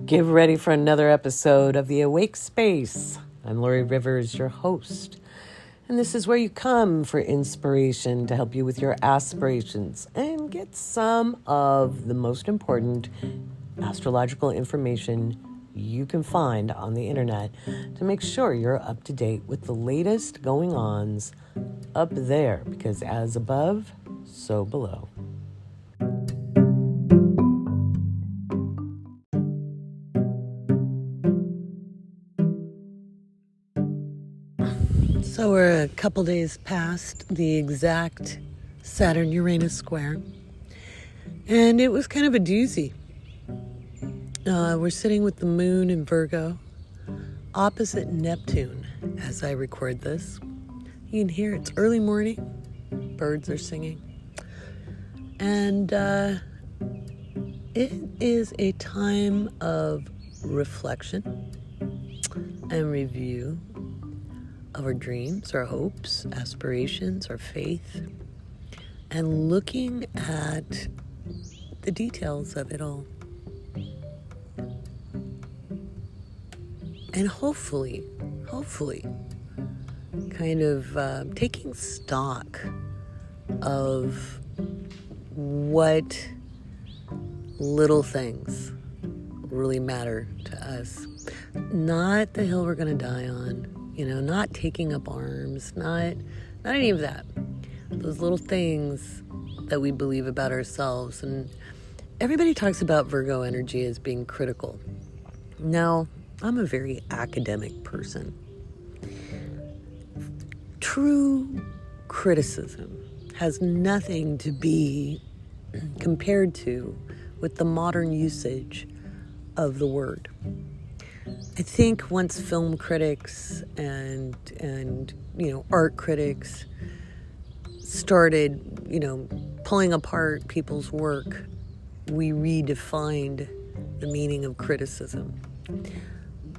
Get ready for another episode of The Awake Space. I'm Lori Rivers, your host. And this is where you come for inspiration to help you with your aspirations and get some of the most important astrological information you can find on the internet to make sure you're up to date with the latest going-ons up there, because as above, so below. So we're a couple days past the exact Saturn-Uranus square, and it was kind of a doozy. We're sitting with the moon in Virgo, opposite Neptune as I record this. You can hear it's early morning, birds are singing, and it is a time of reflection and review of our dreams, our hopes, aspirations, our faith, and looking at the details of it all. And hopefully, kind of taking stock of what little things really matter to us. Not the hill we're going to die on. Not taking up arms, not any of that. Those little things that we believe about ourselves. And everybody talks about Virgo energy as being critical. Now, I'm a very academic person. True criticism has nothing to be compared to with the modern usage of the word. I think once film critics and art critics started, pulling apart people's work, we redefined the meaning of criticism.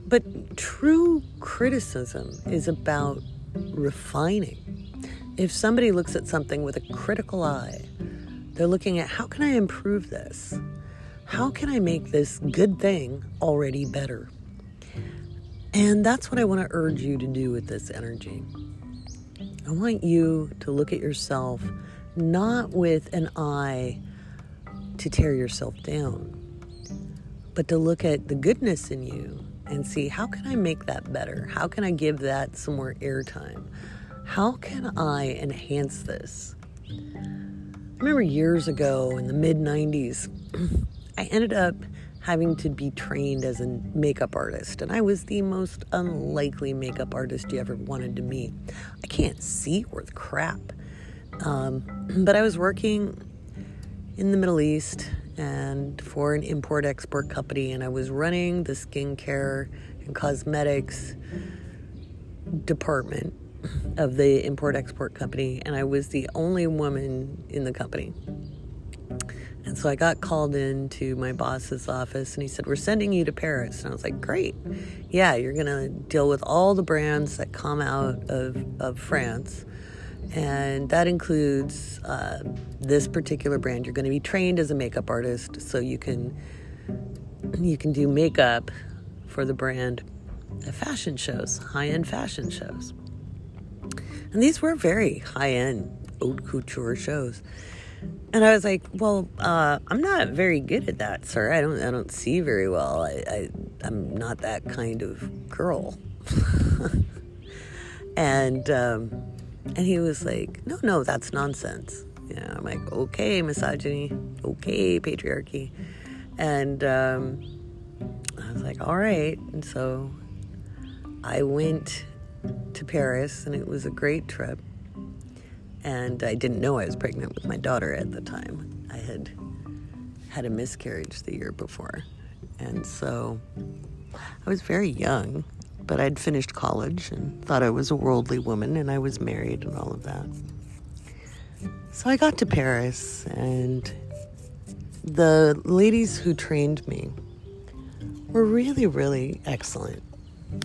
But true criticism is about refining. If somebody looks at something with a critical eye, they're looking at, how can I improve this? How can I make this good thing already better? And that's what I want to urge you to do with this energy. I want you to look at yourself not with an eye to tear yourself down, but to look at the goodness in you and see, how can I make that better? How can I give that some more airtime? How can I enhance this? I remember years ago in the mid-90s, I ended up having to be trained as a makeup artist. And I was the most unlikely makeup artist you ever wanted to meet. I can't see worth crap. But I was working in the Middle East and for an import-export company, and I was running the skincare and cosmetics department of the import-export company, and I was the only woman in the company. And so I got called into my boss's office, and he said, "We're sending you to Paris." And I was like, "Great. Yeah, you're going to deal with all the brands that come out of France. And that includes this particular brand. You're going to be trained as a makeup artist, so you can do makeup for the brand at fashion shows, high-end fashion shows." And these were very high-end haute couture shows. And I was like, "Well, I'm not very good at that, sir. I don't see very well. I'm not that kind of girl." And he was like, "No, that's nonsense." I'm like, "Okay, misogyny. Okay, patriarchy." And I was like, "All right." And so I went to Paris, and it was a great trip. And I didn't know I was pregnant with my daughter at the time. I had a miscarriage the year before. And so I was very young, but I'd finished college and thought I was a worldly woman, and I was married and all of that. So I got to Paris, and the ladies who trained me were really, really excellent.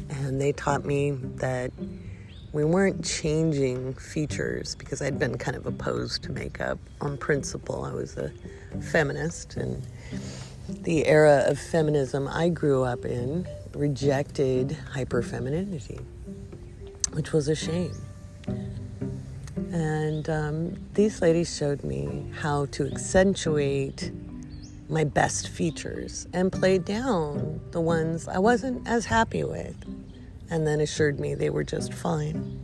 And they taught me that we weren't changing features, because I'd been kind of opposed to makeup on principle. I was a feminist, and the era of feminism I grew up in rejected hyperfemininity, which was a shame. And these ladies showed me how to accentuate my best features and play down the ones I wasn't as happy with, and then assured me they were just fine.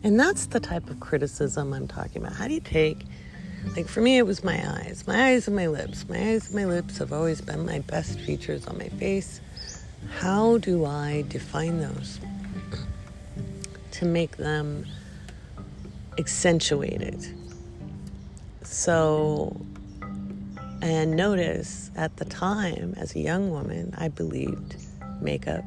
And that's the type of criticism I'm talking about. How do you take, like for me, it was my eyes and my lips. My eyes and my lips have always been my best features on my face. How do I define those to make them accentuated? So, and notice at the time, as a young woman, I believed makeup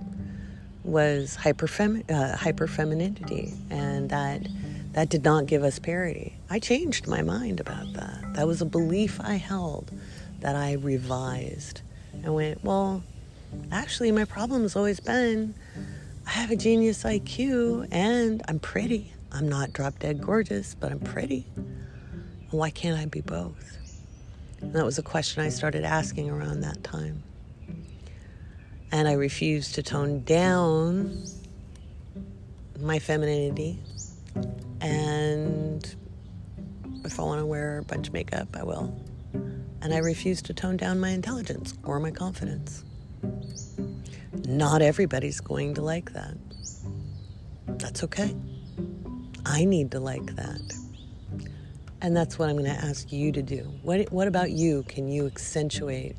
was hyperfemininity, and that did not give us parity. I changed my mind about that. That was a belief I held that I revised and went, well, actually my problem's always been I have a genius IQ and I'm pretty. I'm not drop dead gorgeous, but I'm pretty. And why can't I be both? And that was a question I started asking around that time. And I refused to tone down my femininity. And if I want to wear a bunch of makeup, I will. And I refuse to tone down my intelligence or my confidence. Not everybody's going to like that. That's okay. I need to like that. And that's what I'm going to ask you to do. What about you can you accentuate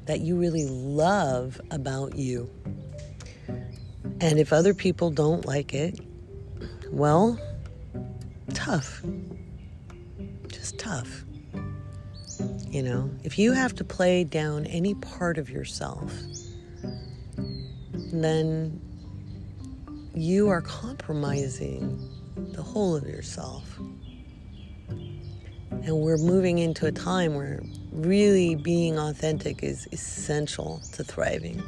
that you really love about you? And if other people don't like it, well, tough. Just tough. You know, if you have to play down any part of yourself, then you are compromising the whole of yourself. And we're moving into a time where really being authentic is essential to thriving.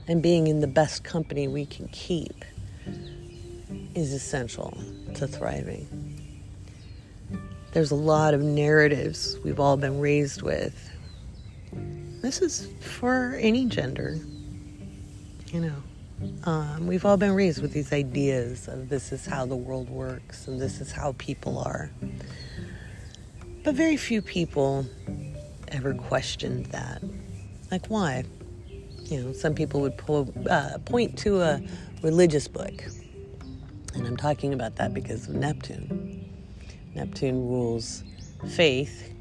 And being in the best company we can keep is essential to thriving. There's a lot of narratives we've all been raised with. This is for any gender, you know. We've all been raised with these ideas of this is how the world works and this is how people are. But very few people ever questioned that. Like, why? You know, some people would point to a religious book. And I'm talking about that because of Neptune. Neptune rules faith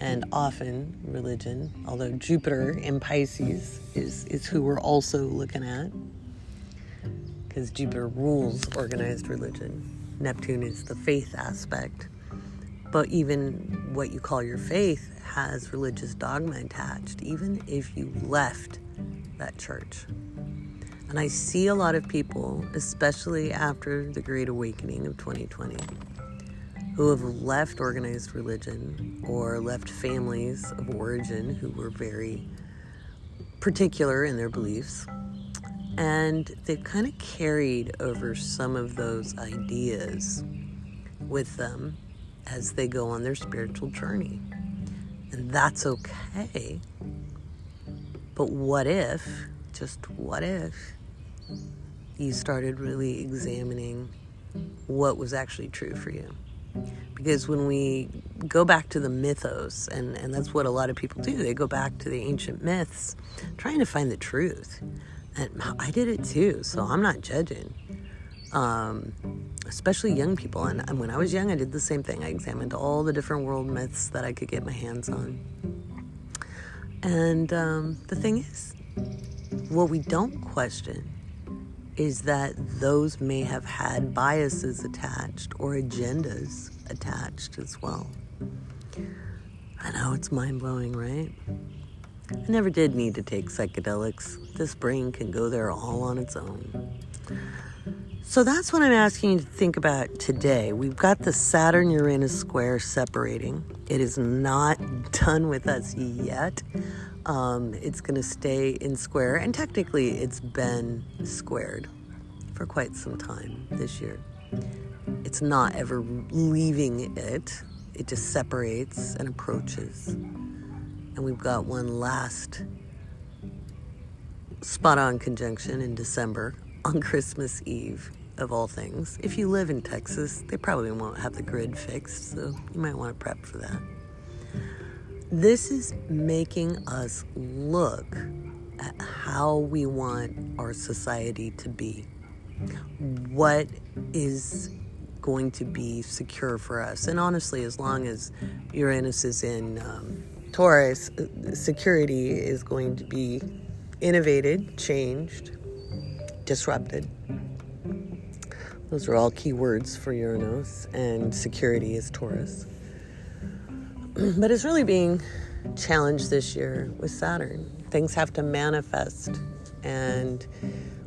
and often religion, although Jupiter in Pisces is who we're also looking at, because Jupiter rules organized religion. Neptune is the faith aspect. But even what you call your faith has religious dogma attached, even if you left that church. And I see a lot of people, especially after the Great Awakening of 2020, who have left organized religion or left families of origin who were very particular in their beliefs. And they've kind of carried over some of those ideas with them as they go on their spiritual journey. And that's okay. But what if, just what if, you started really examining what was actually true for you? Because when we go back to the mythos, and that's what a lot of people do, they go back to the ancient myths, trying to find the truth. And I did it too, so I'm not judging. Especially young people. And when I was young, I did the same thing. I examined all the different world myths that I could get my hands on. And the thing is, what we don't question is that those may have had biases attached or agendas attached as well. I know, it's mind-blowing, right? I never did need to take psychedelics. This brain can go there all on its own. So that's what I'm asking you to think about today. We've got the Saturn-Uranus square separating. It is not done with us yet. It's going to stay in square, and technically it's been squared for quite some time this year. It's not ever leaving it. it just separates and approaches. And we've got one last spot-on conjunction in December on Christmas Eve, of all things. If you live in Texas, they probably won't have the grid fixed, so you might want to prep for that. This is making us look at how we want our society to be. What is going to be secure for us? And honestly, as long as Uranus is in Taurus, security is going to be innovated, changed, disrupted. Those are all key words for Uranus, and security is Taurus. But it's really being challenged this year with Saturn. Things have to manifest, and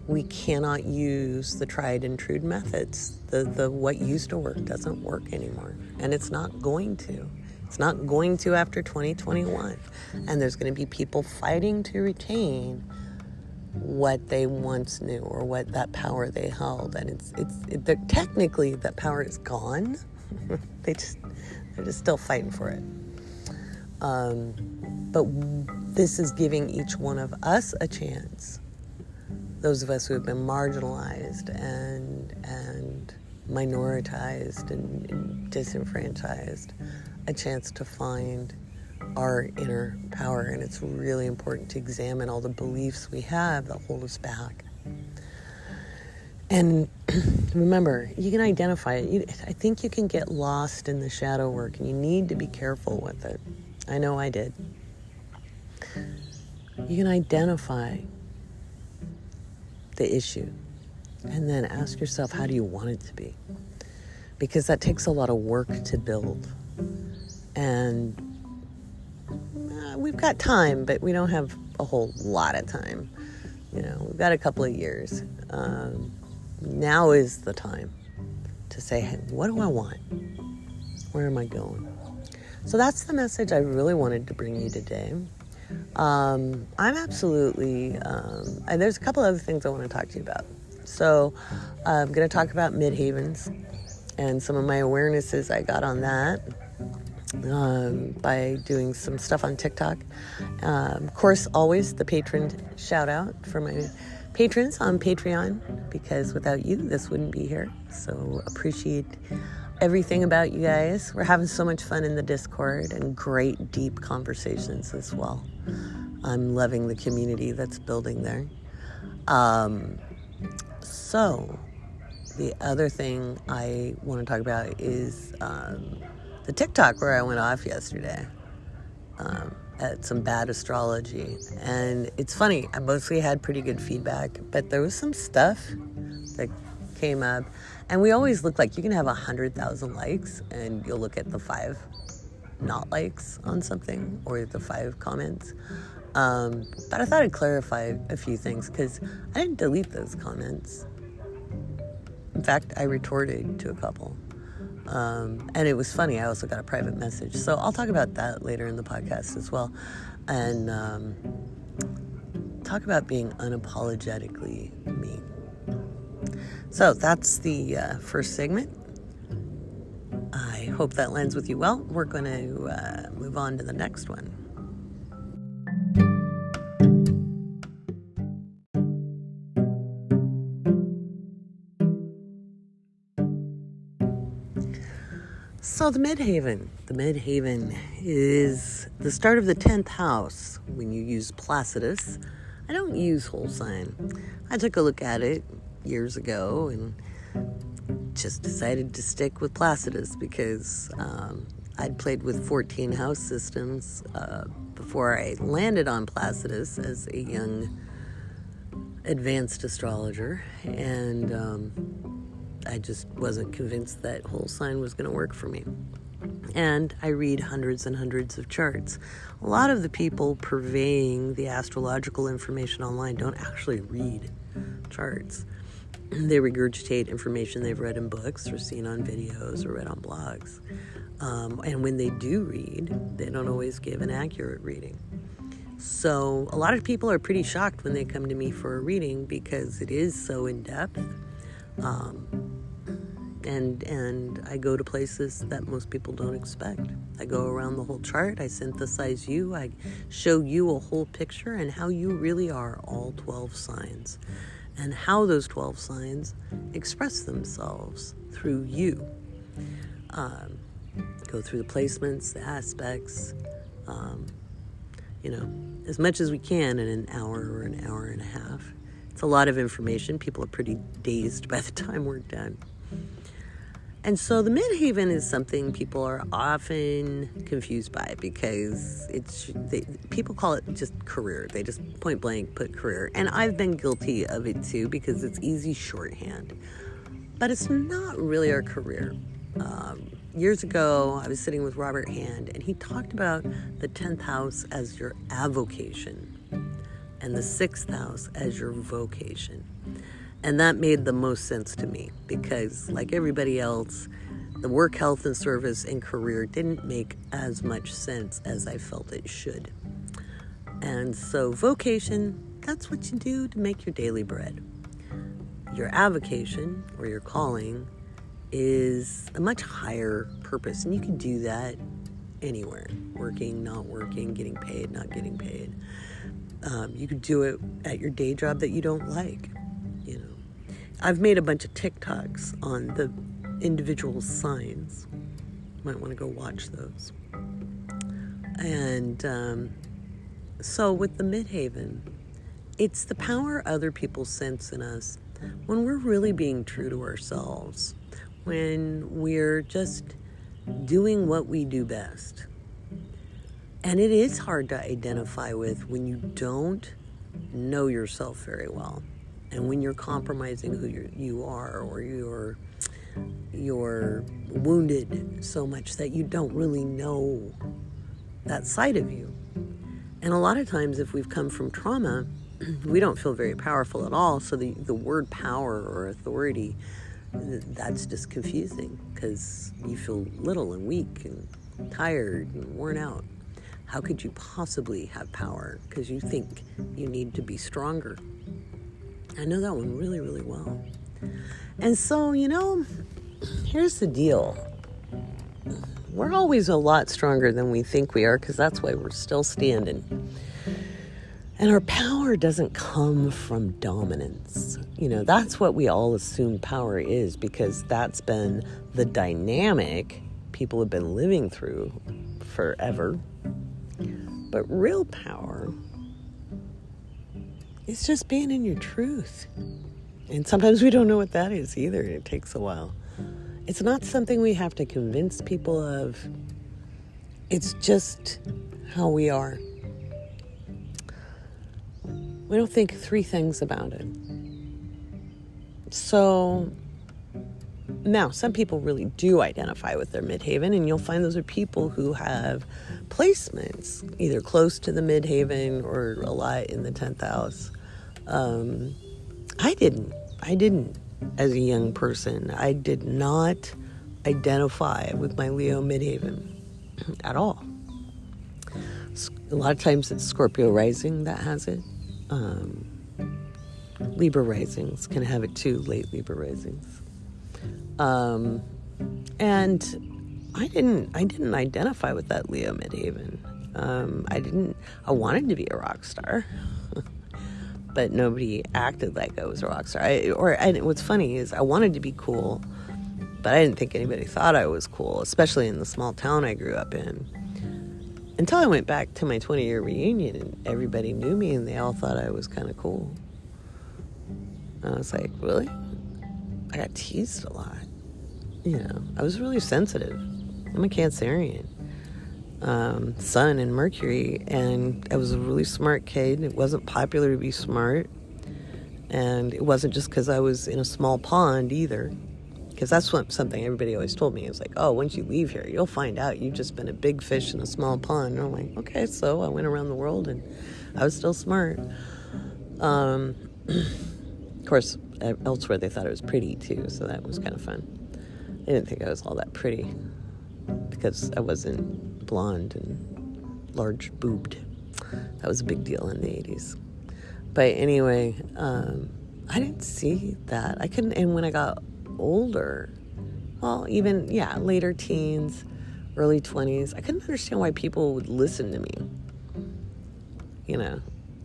we cannot use the tried and true methods. The what used to work doesn't work anymore, and it's not going to. It's not going to after 2021. And there's going to be people fighting to retain what they once knew, or what that power they held. And technically that power is gone. They're just still fighting for it. But this is giving each one of us a chance. Those of us who have been marginalized and minoritized and disenfranchised, a chance to find our inner power. And it's really important to examine all the beliefs we have that hold us back. And remember, you can identify it. I think you can get lost in the shadow work, and you need to be careful with it. I know I did. You can identify the issue and then ask yourself, how do you want it to be? Because that takes a lot of work to build. And we've got time, but we don't have a whole lot of time. We've got a couple of years. Now is the time to say, hey, what do I want? Where am I going? So that's the message I really wanted to bring you today. I'm absolutely, and there's a couple other things I want to talk to you about. So I'm going to talk about Midhavens and some of my awarenesses I got on that by doing some stuff on TikTok. Of course, always the patron shout out for my patrons on Patreon, because without you, this wouldn't be here. So appreciate everything about you guys. We're having so much fun in the Discord and great deep conversations as well. I'm loving the community that's building there. So the other thing I want to talk about is the TikTok where I went off yesterday at some bad astrology. And it's funny, I mostly had pretty good feedback, but there was some stuff that came up. And we always look like you can have 100,000 likes and you'll look at the 5 not likes on something, or the 5 comments. But I thought I'd clarify a few things, because I didn't delete those comments. In fact, I retorted to a couple. And it was funny. I also got a private message. So I'll talk about that later in the podcast as well. And talk about being unapologetically me. So that's the first segment. I hope that lands with you well. We're going to move on to the next one. So the Midhaven is the start of the 10th house when you use Placidus. I don't use whole sign. I took a look at it years ago and just decided to stick with Placidus because I'd played with 14 house systems before I landed on Placidus as a young advanced astrologer, and I just wasn't convinced that whole sign was going to work for me. And I read hundreds and hundreds of charts. A lot of the people purveying the astrological information online don't actually read charts. They regurgitate information they've read in books or seen on videos or read on blogs. And when they do read, they don't always give an accurate reading. So a lot of people are pretty shocked when they come to me for a reading because it is so in-depth. And I go to places that most people don't expect. I go around the whole chart. I synthesize you. I show you a whole picture and how you really are, all 12 signs, and how those 12 signs express themselves through you. Go through the placements, the aspects, as much as we can in an hour or an hour and a half. It's a lot of information. People are pretty dazed by the time we're done. And so the Midhaven is something people are often confused by because people call it just career. They just point blank put career. And I've been guilty of it too because it's easy shorthand. But it's not really our career. Years ago, I was sitting with Robert Hand, and he talked about the 10th house as your avocation and the 6th house as your vocation. And that made the most sense to me because, like everybody else, the work, health, and service and career didn't make as much sense as I felt it should. And so vocation, that's what you do to make your daily bread. Your avocation, or your calling, is a much higher purpose. And you can do that anywhere. Working, not working, getting paid, not getting paid. You could do it at your day job that you don't like. I've made a bunch of TikToks on the individual signs. Might want to go watch those. And so with the Midhaven, it's the power other people sense in us when we're really being true to ourselves, when we're just doing what we do best. And it is hard to identify with when you don't know yourself very well. And when you're compromising who you are, or you're wounded so much that you don't really know that side of you. And a lot of times, if we've come from trauma, we don't feel very powerful at all. So the word power or authority, that's just confusing because you feel little and weak and tired and worn out. How could you possibly have power? Because you think you need to be stronger. I know that one really, really well. And so, here's the deal. We're always a lot stronger than we think we are because that's why we're still standing. And our power doesn't come from dominance. That's what we all assume power is because that's been the dynamic people have been living through forever. But real power is just being in your truth. And sometimes we don't know what that is either. It takes a while. It's not something we have to convince people of. It's just how we are. We don't think 3 things about it. So now, some people really do identify with their Midhaven, and you'll find those are people who have placements either close to the Midhaven or a lot in the 10th house. I didn't as a young person. I did not identify with my Leo Midhaven at all. A lot of times it's Scorpio rising that has it. Libra risings can have it too, late Libra risings. And I didn't identify with that Leo Midhaven. I wanted to be a rock star, but nobody acted like I was a rock star. And what's funny is I wanted to be cool, but I didn't think anybody thought I was cool, especially in the small town I grew up in. Until I went back to my 20-year reunion and everybody knew me and they all thought I was kind of cool. And I was like, really? I got teased a lot. I was really sensitive. I'm a Cancerian. Sun and Mercury, and I was a really smart kid. It wasn't popular to be smart. And it wasn't just because I was in a small pond either. Because that's something everybody always told me. It was like, oh, once you leave here, you'll find out you've just been a big fish in a small pond. And I'm like, okay, so I went around the world and I was still smart. Of course, elsewhere they thought I was pretty too, so that was kind of fun. They didn't think I was all that pretty because I wasn't blonde and large boobed. That was a big deal in the 80s. But anyway, I didn't see that. I couldn't, and when I got older, well, even, later teens, early 20s, I couldn't understand why people would listen to me.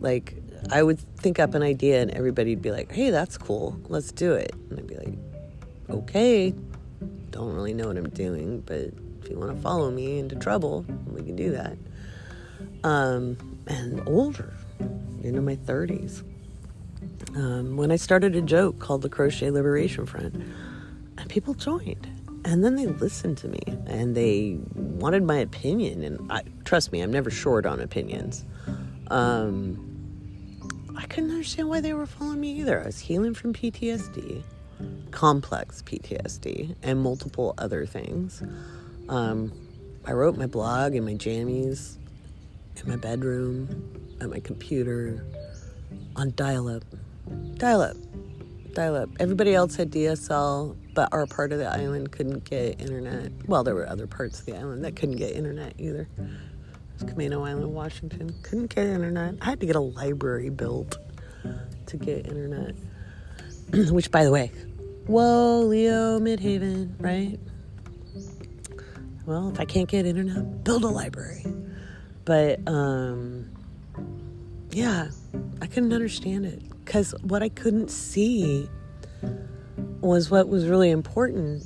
Like, I would think up an idea and everybody'd be like, hey, that's cool, let's do it. And I'd be like, okay, don't really know what I'm doing, but if you want to follow me into trouble, we can do that. And older, into my 30s, when I started a joke called the Crochet Liberation Front, and people joined. And then they listened to me, and they wanted my opinion. And trust me, I'm never short on opinions. I couldn't understand why they were following me either. I was healing from PTSD, complex PTSD, and multiple other things. I wrote my blog in my jammies, in my bedroom, at my computer, on dial-up. Everybody else had DSL, but our part of the island couldn't get internet. Well, there were other parts of the island that couldn't get internet either. It was Camino Island, Washington. Couldn't get internet. I had to get a library built to get internet. Which, by the way, whoa, Leo, Midhaven, right? Well, if I can't get internet, build a library. But, I couldn't understand it. Because what I couldn't see was what was really important.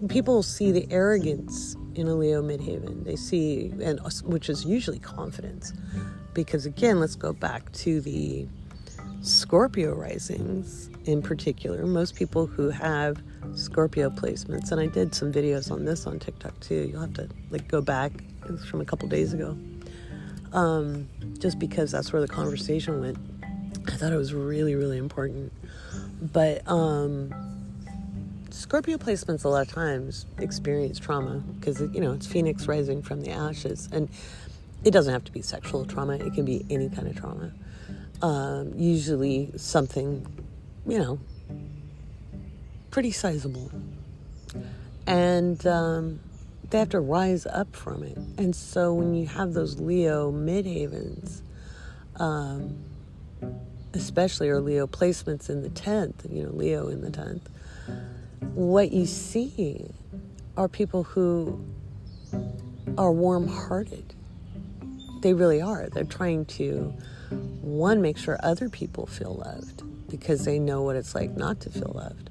People see the arrogance in a Leo Midhaven. They see, which is usually confidence. Because again, let's go back to the Scorpio risings in particular. Most people who have Scorpio placements, and I did some videos on this on TikTok too. You'll have to go back. It was from a couple days ago. Just because that's where the conversation went. I thought it was really, really important. But Scorpio placements a lot of times experience trauma because, it's Phoenix rising from the ashes. And it doesn't have to be sexual trauma. It can be any kind of trauma. Usually something, pretty sizable. And they have to rise up from it. And so when you have those Leo Midhavens, especially, or Leo placements in the 10th, Leo in the 10th, what you see are people who are warm-hearted. They really are. They're trying to, one, make sure other people feel loved because they know what it's like not to feel loved.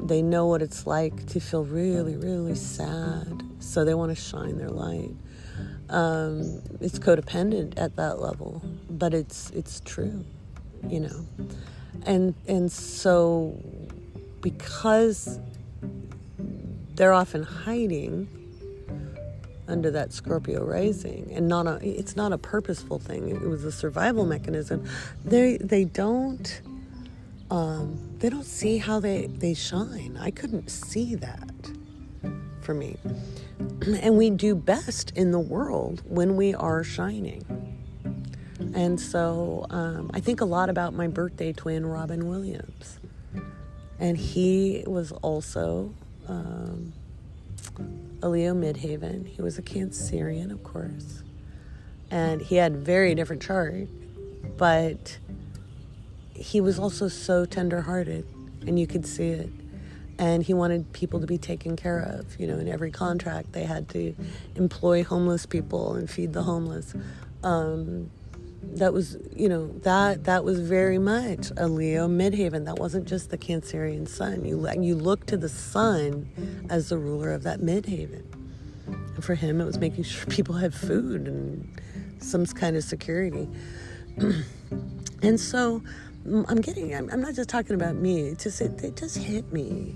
They know what it's like to feel really, really sad, so they want to shine their light. It's codependent at that level, but it's true, and so because they're often hiding under that Scorpio rising, and it's not a purposeful thing. It was a survival mechanism. They don't see how they shine. I couldn't see that for me. And we do best in the world when we are shining. And so I think a lot about my birthday twin, Robin Williams. And he was also a Leo Midhaven. He was a Cancerian, of course. And he had very different chart, but he was also so tender-hearted, and you could see it. And he wanted people to be taken care of. In every contract, they had to employ homeless people and feed the homeless. That was, that was very much a Leo Midhaven. That wasn't just the Cancerian sun. You look to the sun as the ruler of that Midhaven. And for him, it was making sure people had food and some kind of security. And so I'm not just talking about me. It just hit me.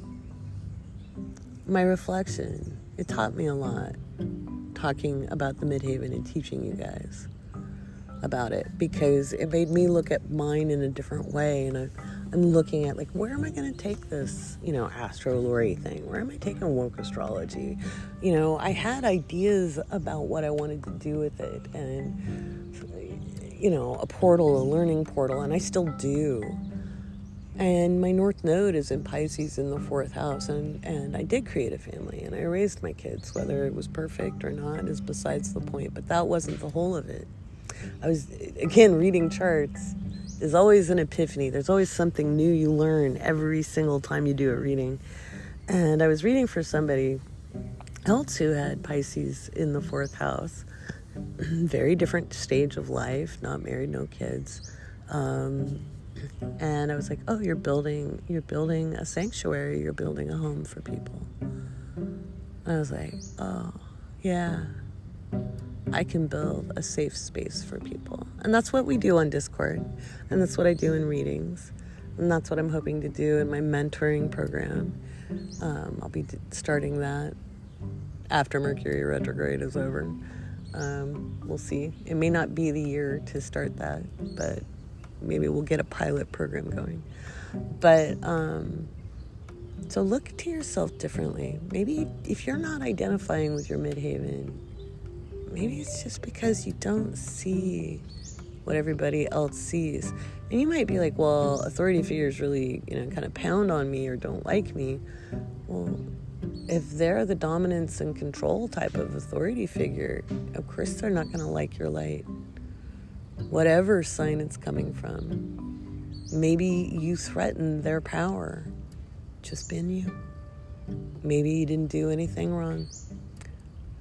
My reflection, it taught me a lot talking about the Midhaven and teaching you guys about it, because it made me look at mine in a different way. And I'm looking at where am I going to take this, astrolory thing? Where am I taking woke astrology? I had ideas about what I wanted to do with it, and a portal, a learning portal, and I still do. And my North Node is in Pisces in the 4th house, and I did create a family, and I raised my kids. Whether it was perfect or not is besides the point, but that wasn't the whole of it. I was, again, reading charts. is always an epiphany. There's always something new you learn every single time you do a reading. And I was reading for somebody else who had Pisces in the 4th house. Very different stage of life, not married, no kids. And I was like, oh, you're building a sanctuary, you're building a home for people. And I was like, oh, yeah, I can build a safe space for people. And that's what we do on Discord. And that's what I do in readings. And that's what I'm hoping to do in my mentoring program. I'll be starting that after Mercury retrograde is over. We'll see. It may not be the year to start that, but maybe we'll get a pilot program going. But so look to yourself differently. Maybe if you're not identifying with your midhaven, maybe it's just because you don't see what everybody else sees. And you might be like, well, authority figures really, kind of pound on me or don't like me. Well, if they're the dominance and control type of authority figure, of course they're not going to like your light. Whatever sign it's coming from. Maybe you threaten their power. Just been you. Maybe you didn't do anything wrong.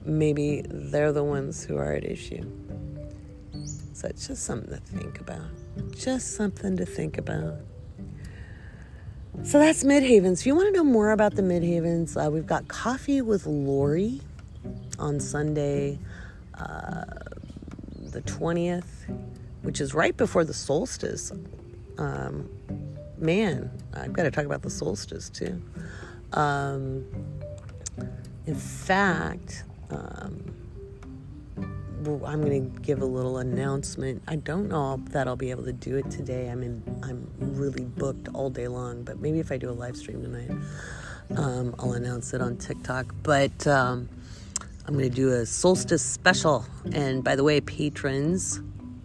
Maybe they're the ones who are at issue. So it's just something to think about. Just something to think about. So that's Midhavens. If you want to know more about the Midhavens, we've got Coffee with Lori on Sunday, the 20th, which is right before the solstice. Man, I've got to talk about the solstice too. In fact, I'm going to give a little announcement. I don't know that I'll be able to do it today. I'm really booked all day long, but maybe if I do a live stream tonight, I'll announce it on TikTok. But I'm going to do a solstice special. And by the way, patrons,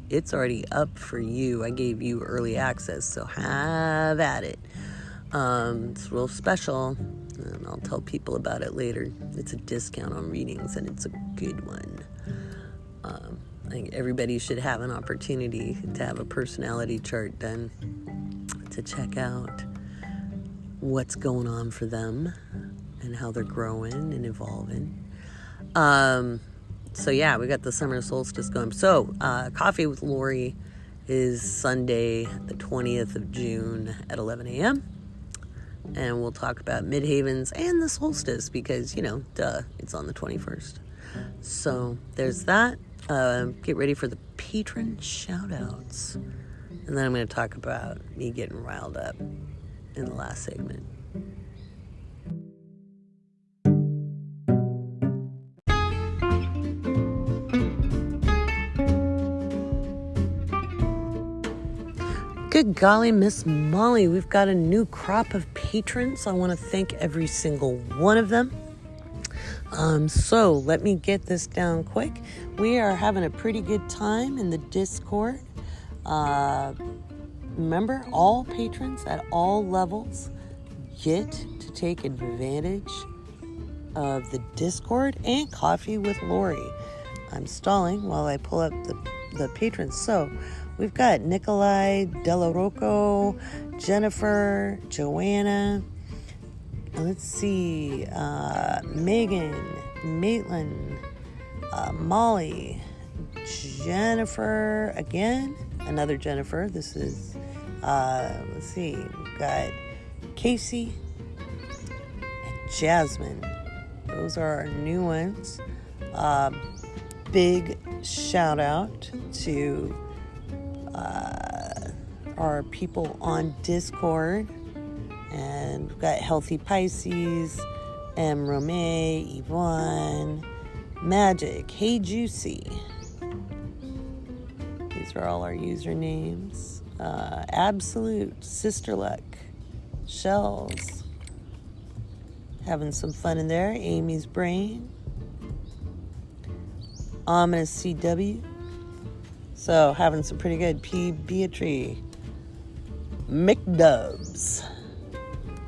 it's already up for you. I gave you early access, so have at it. It's real special, and I'll tell people about it later. It's a discount on readings, and it's a good one. I think everybody should have an opportunity to have a personality chart done to check out what's going on for them and how they're growing and evolving. So yeah, we got the summer solstice going. So Coffee with Lori is Sunday, the 20th of June at 11 a.m. And we'll talk about Midhavens and the solstice because, it's on the 21st. So there's that. Get ready for the patron shout-outs. And then I'm going to talk about me getting riled up in the last segment. Good golly, Miss Molly, we've got a new crop of patrons. I want to thank every single one of them. So let me get this down quick. We are having a pretty good time in the Discord. Remember, all patrons at all levels get to take advantage of the Discord and Coffee with Lori. I'm stalling while I pull up the patrons. So we've got Nikolai, Della Rocco, Jennifer, Joanna, let's see, Megan, Maitland, Molly, Jennifer again, another Jennifer. This is, let's see, we've got Casey and Jasmine. Those are our new ones. Big shout out to our people on Discord. And we've got Healthy Pisces, M. Romay, Yvonne, Magic, Hey Juicy. These are all our usernames. Absolute, Sister Luck, Shells. Having some fun in there. Amy's Brain. Ominous CW. So having some pretty good. P. Beatrice. McDubs.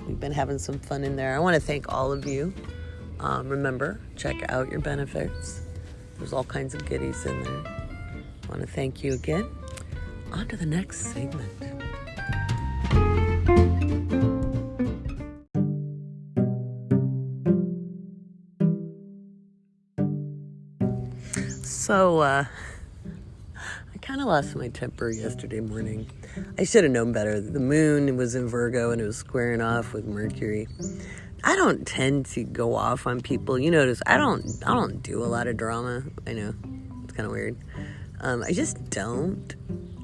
We've been having some fun in there. I want to thank all of you. Remember, check out your benefits. There's all kinds of goodies in there. I want to thank you again. on to the next segment. So, I kind of lost my temper yesterday morning. I should have known better. The moon was in Virgo and it was squaring off with Mercury. I don't tend to go off on people. You notice I don't do a lot of drama. I know it's kind of weird. I just don't.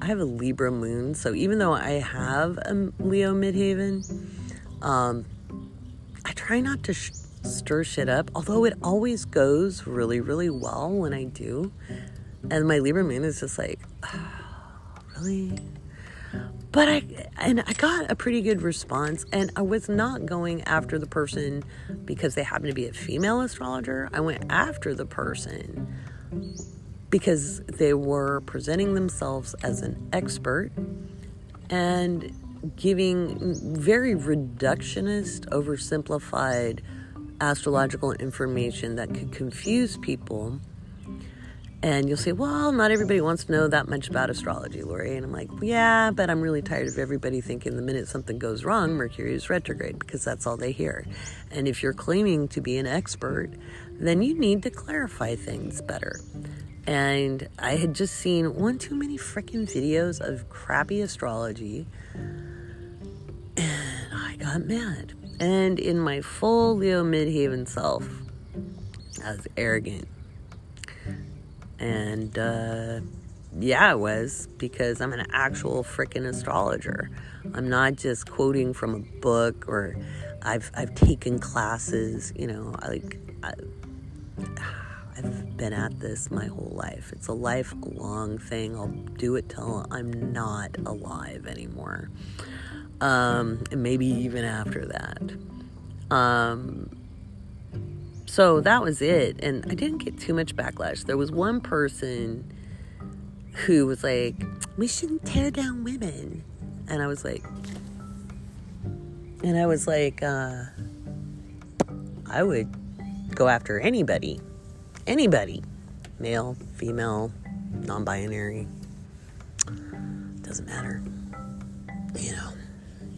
I have a Libra moon, so even though I have a Leo midhaven, I try not to stir shit up, although it always goes really, really well when I do. And my Libra moon is just like, really? But I got a pretty good response, and I was not going after the person because they happened to be a female astrologer. I went after the person because they were presenting themselves as an expert and giving very reductionist, oversimplified astrological information that could confuse people. And you'll say, well, not everybody wants to know that much about astrology, Lori. And I'm like, yeah, but I'm really tired of everybody thinking the minute something goes wrong, Mercury is retrograde, because that's all they hear. And if you're claiming to be an expert, then you need to clarify things better. And I had just seen one too many freaking videos of crappy astrology, and I got mad. And in my full Leo midhaven self, I was arrogant. And, yeah, I was, because I'm an actual freaking astrologer. I'm not just quoting from a book, or I've taken classes, you know, I've been at this my whole life. It's a lifelong thing. I'll do it till I'm not alive anymore. And maybe even after that. So that was it. And I didn't get too much backlash. There was one person who was like, we shouldn't tear down women. And I was like, I would go after anybody, male, female, non-binary, doesn't matter. You know,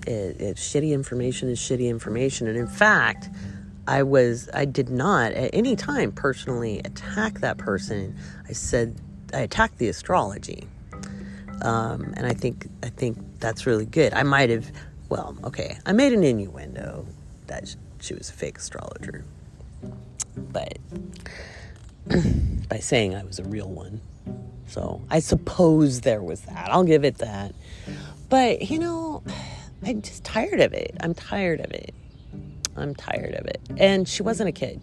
if shitty information is shitty information. And in fact, I did not at any time personally attack that person. I attacked the astrology. And I think that's really good. I might have, I made an innuendo that she was a fake astrologer. But by saying I was a real one. So I suppose there was that. I'll give it that. But, you know, I'm just tired of it. I'm tired of it. And she wasn't a kid.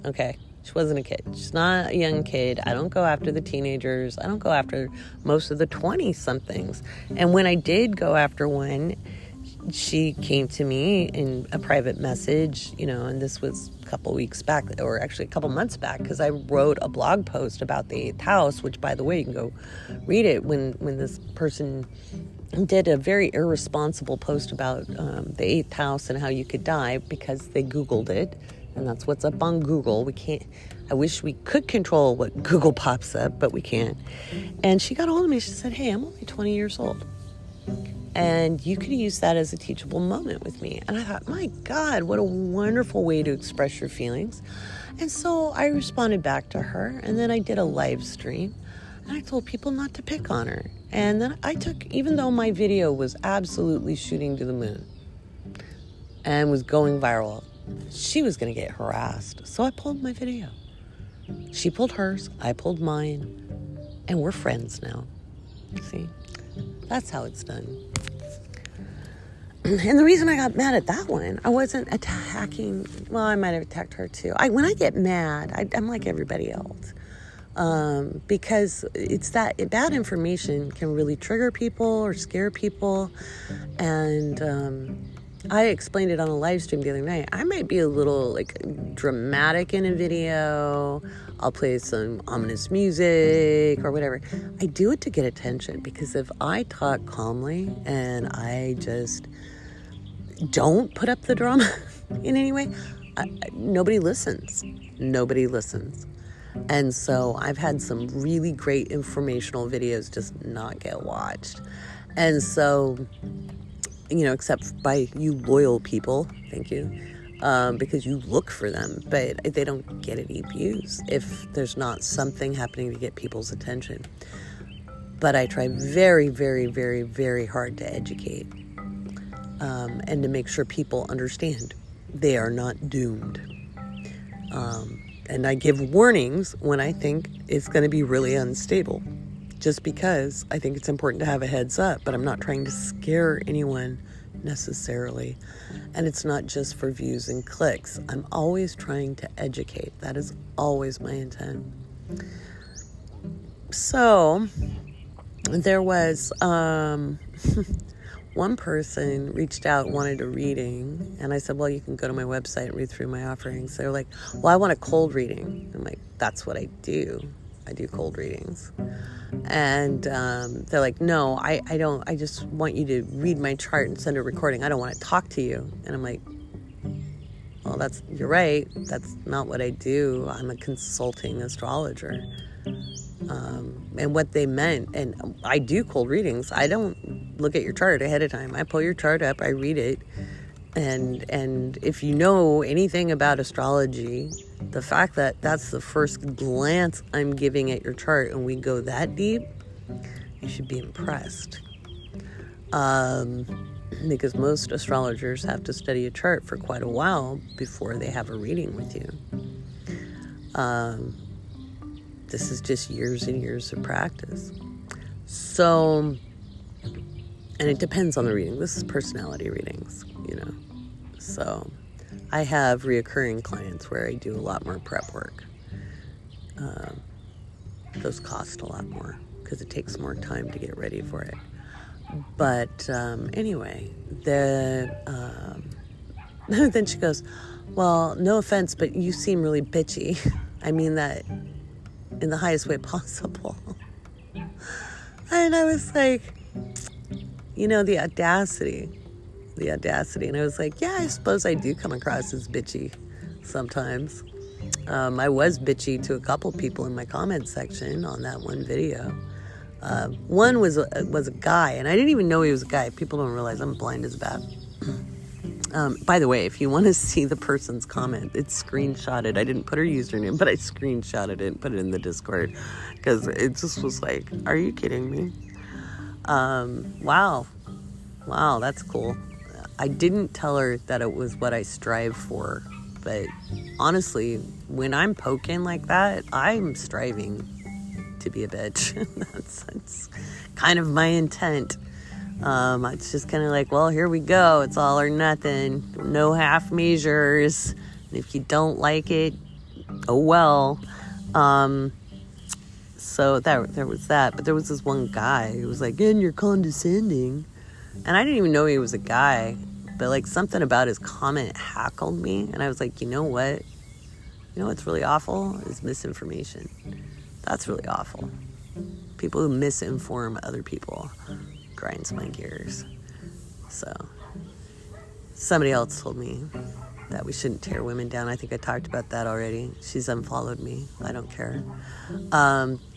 Okay? She wasn't a kid. She's not a young kid. I don't go after the teenagers. I don't go after most of the 20-somethings. And when I did go after one, she came to me in a private message, you know, and this was a couple weeks back, or actually a couple months back, because I wrote a blog post about the 8th house, which, by the way, you can go read it when this person did a very irresponsible post about the 8th house and how you could die because they Googled it. And that's what's up on Google. I wish we could control what Google pops up, but we can't. And she got a hold of me. She said, hey, I'm only 20 years old. And you could use that as a teachable moment with me. And I thought, my God, what a wonderful way to express your feelings. And so I responded back to her. And then I did a live stream. And I told people not to pick on her. And then even though my video was absolutely shooting to the moon and was going viral, she was going to get harassed. So I pulled my video. She pulled hers, I pulled mine, and we're friends now. See? That's how it's done. And the reason I got mad at that one, I wasn't attacking, well, I might have attacked her too. When I get mad, I'm like everybody else. Because it's that bad information can really trigger people or scare people. And I explained it on a live stream the other night. I might be a little dramatic in a video. I'll play some ominous music or whatever. I do it to get attention, because if I talk calmly and I just don't put up the drama in any way, nobody listens. Nobody listens. And so I've had some really great informational videos just not get watched. And so, except by you loyal people, thank you, because you look for them, but they don't get any views if there's not something happening to get people's attention. But I try very, very, very, very hard to educate and to make sure people understand they are not doomed. And I give warnings when I think it's going to be really unstable, just because I think it's important to have a heads up, but I'm not trying to scare anyone necessarily. And it's not just for views and clicks. I'm always trying to educate. That is always my intent. So there was one person reached out, wanted a reading, and I said, well, you can go to my website and read through my offerings. They're like, well, I want a cold reading. I'm like, that's what I do. I do cold readings. And they're like, no, I don't. I just want you to read my chart and send a recording. I don't want to talk to you. And I'm like, well, you're right. That's not what I do. I'm a consulting astrologer. And what they meant, and I do cold readings. I don't look at your chart ahead of time. I pull your chart up, I read it, and if you know anything about astrology, the fact that that's the first glance I'm giving at your chart and we go that deep, you should be impressed. Because most astrologers have to study a chart for quite a while before they have a reading with you. This is just years and years of practice. So, and it depends on the reading. This is personality readings, So I have reoccurring clients where I do a lot more prep work. Those cost a lot more because it takes more time to get ready for it. But anyway, then she goes, well, no offense, but you seem really bitchy. I mean that in the highest way possible. And I was like, the audacity. And I was like, yeah, I suppose I do come across as bitchy sometimes. I was bitchy to a couple people in my comment section on that one video. One was a guy, and I didn't even know he was a guy. People don't realize I'm blind as a bat. By the way, if you want to see the person's comment, it's screenshotted. I didn't put her username, but I screenshotted it and put it in the Discord because it just was like, are you kidding me? Wow, that's cool. I didn't tell her that it was what I strive for, but honestly, when I'm poking like that, I'm striving to be a bitch. That's kind of my intent. It's just kind of like, well, here we go. It's all or nothing. No half measures. And if you don't like it, oh well. So there was that. But there was this one guy who was like, and you're condescending. And I didn't even know he was a guy. But like something about his comment hackled me. And I was like, you know what? You know what's really awful is misinformation. That's really awful. People who misinform other people grinds my gears. So somebody else told me that we shouldn't tear women down. I think I talked about that already. She's unfollowed me. I don't care.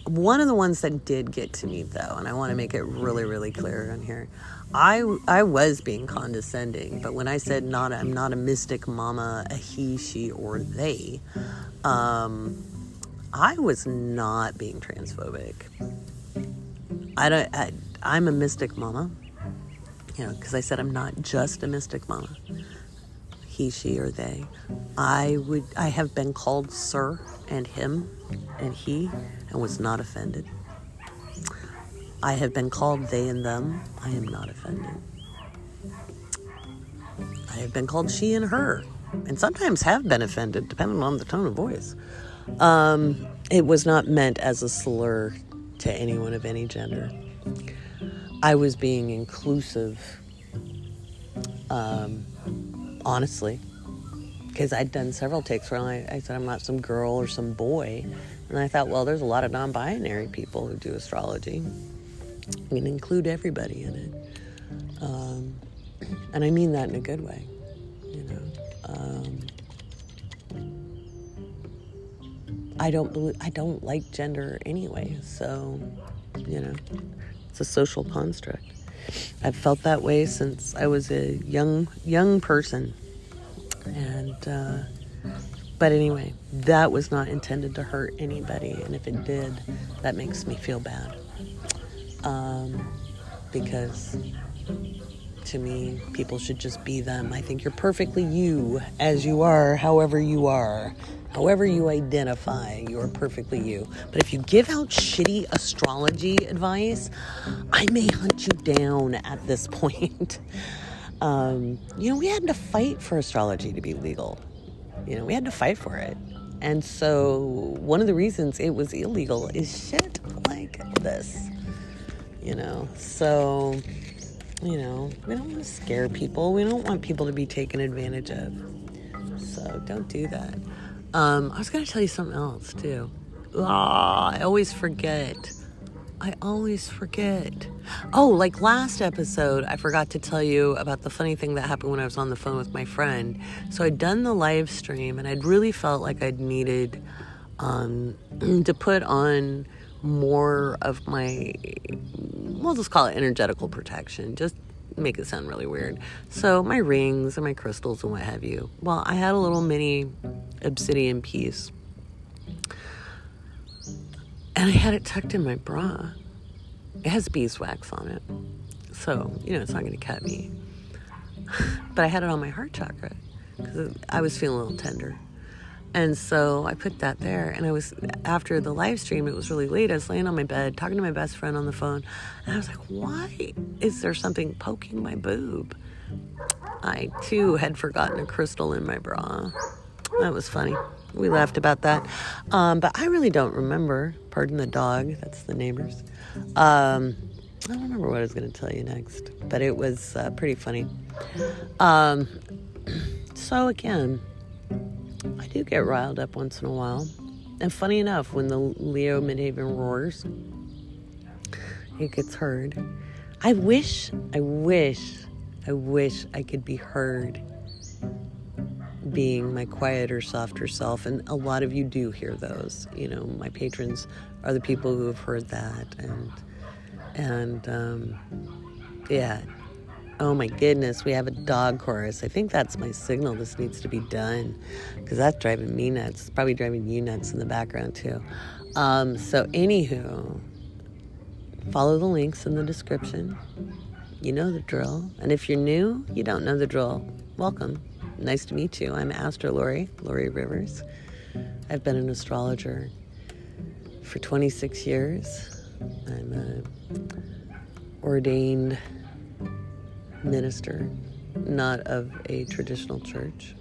One of the ones that did get to me though, and I want to make it really, really clear on here, I was being condescending, but when I said I'm not a mystic mama, a he, she, or they, I was not being transphobic. I'm a mystic mama, because I said I'm not just a mystic mama. He, she, or they. I have been called sir and him and he and was not offended. I have been called they and them. I am not offended. I have been called she and her, and sometimes have been offended, depending on the tone of voice. It was not meant as a slur to anyone of any gender. I was being inclusive, honestly, because I'd done several takes where I said I'm not some girl or some boy, and I thought, well, there's a lot of non-binary people who do astrology. I can include everybody in it, and I mean that in a good way, I don't like gender anyway. So, it's a social construct. I've felt that way since I was a young person. And, but anyway, that was not intended to hurt anybody. And if it did, that makes me feel bad. Because to me, people should just be them. I think you're perfectly you, as you are, however you are. However you identify, you're perfectly you. But if you give out shitty astrology advice, I may hunt you down at this point. We had to fight for astrology to be legal. We had to fight for it. And so one of the reasons it was illegal is shit like this. So, we don't want to scare people. We don't want people to be taken advantage of. So don't do that. I was going to tell you something else, too. I always forget. Oh, like last episode, I forgot to tell you about the funny thing that happened when I was on the phone with my friend. So I'd done the live stream, and I'd really felt like I'd needed to put on more of my, we'll just call it energetical protection, just make it sound really weird. So my rings and my crystals and what have you. Well, I had a little mini obsidian piece, and I had it tucked in my bra. It has beeswax on it, so it's not going to cut me. But I had it on my heart chakra because I was feeling a little tender. And so I put that there, and after the live stream, it was really late. I was laying on my bed, talking to my best friend on the phone, and I was like, why is there something poking my boob? I, too, had forgotten a crystal in my bra. That was funny. We laughed about that. But I really don't remember. Pardon the dog. That's the neighbors. I don't remember what I was going to tell you next, but it was pretty funny. So, again, I do get riled up once in a while. And funny enough, when the Leo Midhaven roars, it gets heard. I wish I could be heard being my quieter, softer self. And a lot of you do hear those. My patrons are the people who have heard that. And yeah. Oh my goodness, we have a dog chorus. I think that's my signal. This needs to be done because that's driving me nuts. It's probably driving you nuts in the background too. So anywho, follow the links in the description. You know the drill. And if you're new, you don't know the drill, welcome. Nice to meet you. I'm Astro Lori Rivers. I've been an astrologer for 26 years. I'm a ordained minister, not of a traditional church,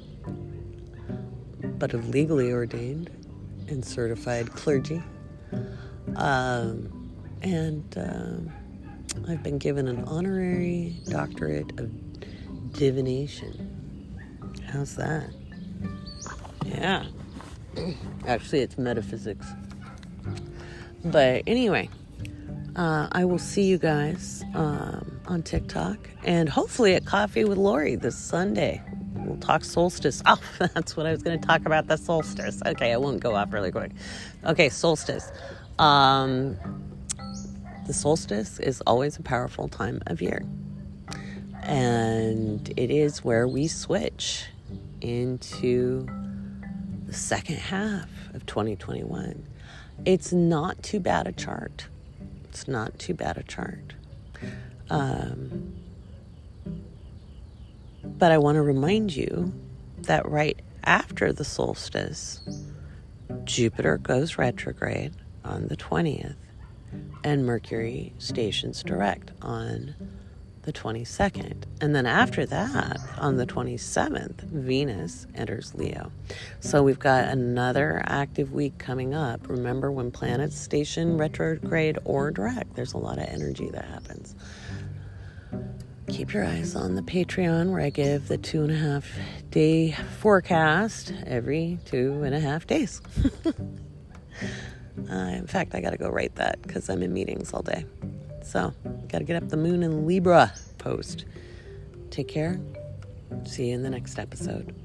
but of legally ordained and certified clergy. And I've been given an honorary doctorate of divination. How's that? Yeah. Actually, it's metaphysics. But anyway, I will see you guys on TikTok and hopefully at Coffee with Lori this Sunday. We'll talk solstice. Oh, that's what I was going to talk about, the solstice. Okay, I won't go off really quick. Okay, solstice. The solstice is always a powerful time of year. And it is where we switch into the second half of 2021. It's not too bad a chart. It's not too bad a chart. But I want to remind you that right after the solstice, Jupiter goes retrograde on the 20th, and Mercury stations direct on the 22nd. And then after that, on the 27th, Venus enters Leo. So we've got another active week coming up. Remember, when planets station retrograde or direct, there's a lot of energy that happens. Keep your eyes on the Patreon, where I give the 2.5 day forecast every 2.5 days. In fact, I got to go write that because I'm in meetings all day. So, got to get up the Moon in Libra post. Take care. See you in the next episode.